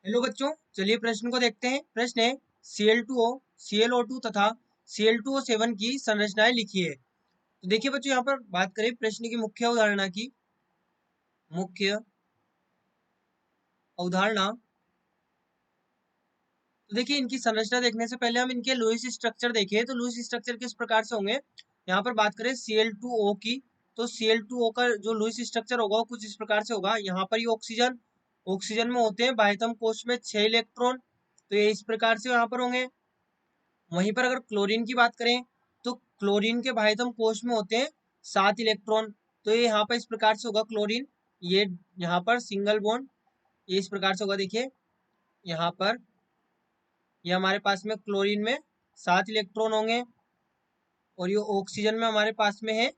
Hello बच्चों, चलिए प्रश्न को देखते हैं। प्रश्न है Cl2O, ClO2 तथा Cl2O7 की संरचनाएं लिखिए। तो देखिए बच्चों, यहाँ पर बात करें प्रश्न की मुख्य अवधारणा की। मुख्य अवधारणा तो देखिए, इनकी संरचना देखने से पहले हम इनके लुईस स्ट्रक्चर देखें तो लुईस स्ट्रक्चर किस प्रकार से होंगे। यहाँ पर बात करें Cl2O की, तो Cl2O का जो लुईस स्ट्रक्चर होगा वो कुछ इस प्रकार से होगा। यहाँ पर ये ऑक्सीजन ऑक्सीजन में होते हैं बाह्यतम कोश में 6 इलेक्ट्रॉन, तो ये इस प्रकार से यहाँ पर होंगे। वहीं पर अगर क्लोरीन की बात करें तो क्लोरीन के बाह्यतम कोश में होते हैं 7 इलेक्ट्रॉन, तो ये यहाँ पर इस प्रकार से होगा। क्लोरीन ये यहाँ पर सिंगल बॉन्ड ये इस प्रकार से होगा। देखिए यहाँ पर ये हमारे पास में क्लोरीन में 7 इलेक्ट्रॉन होंगे और ये ऑक्सीजन में हमारे पास में है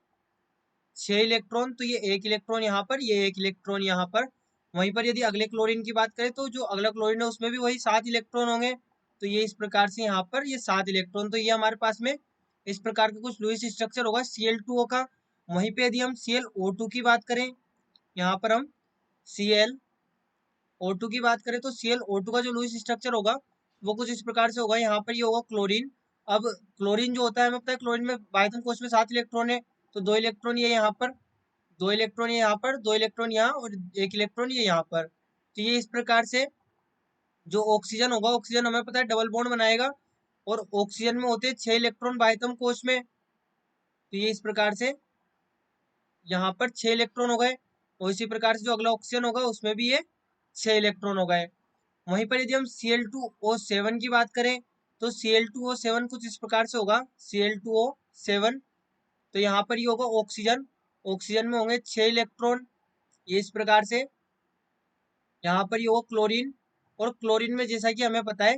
6 इलेक्ट्रॉन, तो ये 1 इलेक्ट्रॉन यहाँ पर, ये 1 इलेक्ट्रॉन यहाँ पर। वहीं पर यदि अगले क्लोरीन की बात करें तो जो अगला क्लोरीन है उसमें भी वही 7 इलेक्ट्रॉन होंगे, तो ये इस प्रकार से यहाँ पर ये 7 इलेक्ट्रॉन, तो ये हमारे पास में इस प्रकार का कुछ लुईस स्ट्रक्चर होगा Cl2O का। वहीं पे यदि हम ClO2 की बात करें, यहाँ पर हम ClO2 की बात करें तो ClO2 का जो लुईस स्ट्रक्चर होगा वो कुछ इस प्रकार से होगा। यहाँ पर ये होगा क्लोरीन। अब क्लोरीन जो होता है हमें पता है, क्लोरीन में बाह्यतम कोश में 7 इलेक्ट्रॉन है, तो 2 इलेक्ट्रॉन ये यहाँ पर, 2 इलेक्ट्रॉन ये यहाँ पर, 2 इलेक्ट्रॉन यहाँ और 1 इलेक्ट्रॉन ये यहाँ पर। तो ये इस प्रकार से जो ऑक्सीजन होगा, ऑक्सीजन हमें पता है डबल बॉन्ड बनाएगा और ऑक्सीजन में होते हैं 6 इलेक्ट्रॉन बाह्यतम कोश में, तो ये इस प्रकार से यहाँ पर 6 इलेक्ट्रॉन हो गए। और इसी प्रकार से जो अगला ऑक्सीजन होगा उसमें भी ये 6 इलेक्ट्रॉन हो गए। वहीं पर यदि हम Cl2O7 की बात करें तो Cl2O7 कुछ इस प्रकार से होगा। Cl2O7 तो यहाँ पर ये होगा ऑक्सीजन, ऑक्सीजन में होंगे 6 इलेक्ट्रॉन, ये इस प्रकार से। यहाँ पर ये होगा क्लोरीन, और क्लोरीन में जैसा कि हमें पता है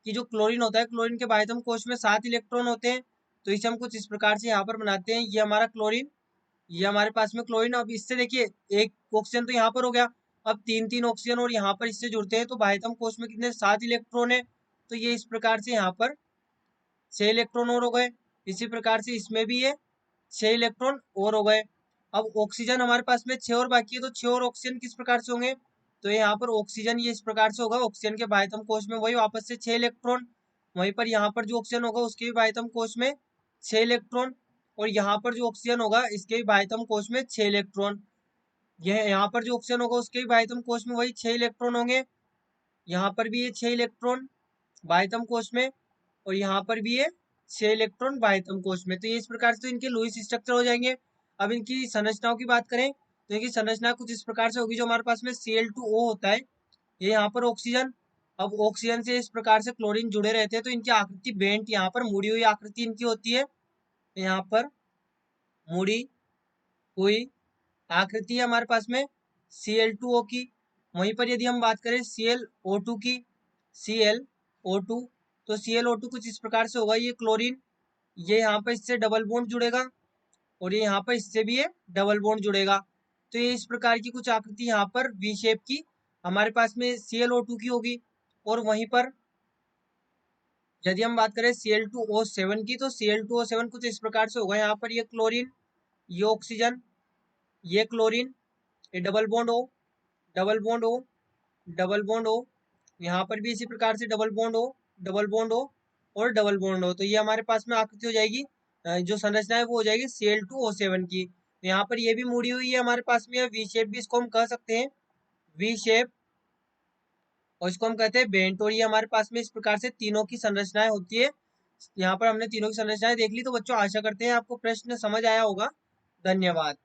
कि जो क्लोरीन होता है, क्लोरीन के बाह्यतम कोश में 7 इलेक्ट्रॉन होते हैं, तो इसे हम कुछ इस प्रकार से यहाँ पर बनाते हैं। ये हमारा क्लोरीन, ये हमारे पास में क्लोरीन। अब इससे देखिए एक ऑक्सीजन तो यहाँ पर हो गया, अब 3 ऑक्सीजन और यहाँ पर इससे जुड़ते हैं, तो बाह्यतम कोश में कितने 7 इलेक्ट्रॉन है, तो ये इस प्रकार से यहाँ पर 6 इलेक्ट्रॉन और हो गए। इसी प्रकार से इसमें भी ये 6 इलेक्ट्रॉन और हो गए। अब ऑक्सीजन हमारे पास में 6 और बाकी है, तो 6 और ऑक्सीजन किस प्रकार से होंगे, तो यहाँ पर ऑक्सीजन ये इस प्रकार से होगा। ऑक्सीजन के बाह्यतम कोश में वही वापस से 6 इलेक्ट्रॉन, वहीं पर यहाँ पर जो ऑक्सीजन होगा उसके भी बाह्यतम कोश में 6 इलेक्ट्रॉन, और यहाँ पर जो ऑक्सीजन होगा इसके भी बाह्यतम कोश में 6 इलेक्ट्रॉन। यह यहाँ पर जो ऑक्सीजन होगा उसके भी बाह्यतम कोश में वही 6 इलेक्ट्रॉन होंगे। यहाँ पर भी ये 6 इलेक्ट्रॉन बाह्यतम कोश में, और यहाँ पर भी ये 6 इलेक्ट्रॉन बाह्यतम कोश में। तो ये इस प्रकार से तो इनके लुईस स्ट्रक्चर हो जाएंगे। अब इनकी संरचनाओं की बात करें तो इनकी संरचना कुछ इस प्रकार से होगी। जो हमारे पास में Cl2O होता है, ये यहाँ पर ऑक्सीजन, अब ऑक्सीजन से इस प्रकार से क्लोरीन जुड़े रहते हैं, तो इनकी आकृति बेंट, यहाँ पर मुड़ी हुई आकृति इनकी होती है। यहाँ पर मुड़ी हुई आकृति है हमारे पास में Cl2O की। वहीं पर यदि हम बात करें ClO2 की, ClO2 तो ClO2 कुछ इस प्रकार से होगा। ये क्लोरीन, ये यहाँ पर इससे डबल बॉन्ड जुड़ेगा और ये यहाँ पर इससे भी ये डबल बॉन्ड जुड़ेगा, तो ये इस प्रकार की कुछ आकृति यहाँ पर वी शेप की हमारे पास में ClO2 की होगी। और वहीं पर यदि हम बात करें Cl2O7 की, तो Cl2O7 कुछ इस प्रकार से होगा। यहाँ पर ये क्लोरीन, ये ऑक्सीजन, ये क्लोरीन, ये डबल बॉन्ड हो, डबल बॉन्ड हो, डबल बॉन्ड हो, यहाँ पर भी इसी प्रकार से डबल बॉन्ड हो, डबल बॉन्ड हो और डबल बॉन्ड हो, तो ये हमारे पास में आकृति हो जाएगी। जो संरचना है वो हो जाएगी Cl2O7 की। तो यहाँ पर ये भी मुड़ी हुई है हमारे पास में, वी शेप भी इसको हम कह सकते हैं, वी शेप, और इसको हम कहते हैं बेंट। और ये हमारे पास में इस प्रकार से तीनों की संरचनाएं होती है। यहाँ पर हमने तीनों की संरचनाएं देख ली। तो बच्चों आशा करते हैं आपको प्रश्न समझ आया होगा। धन्यवाद।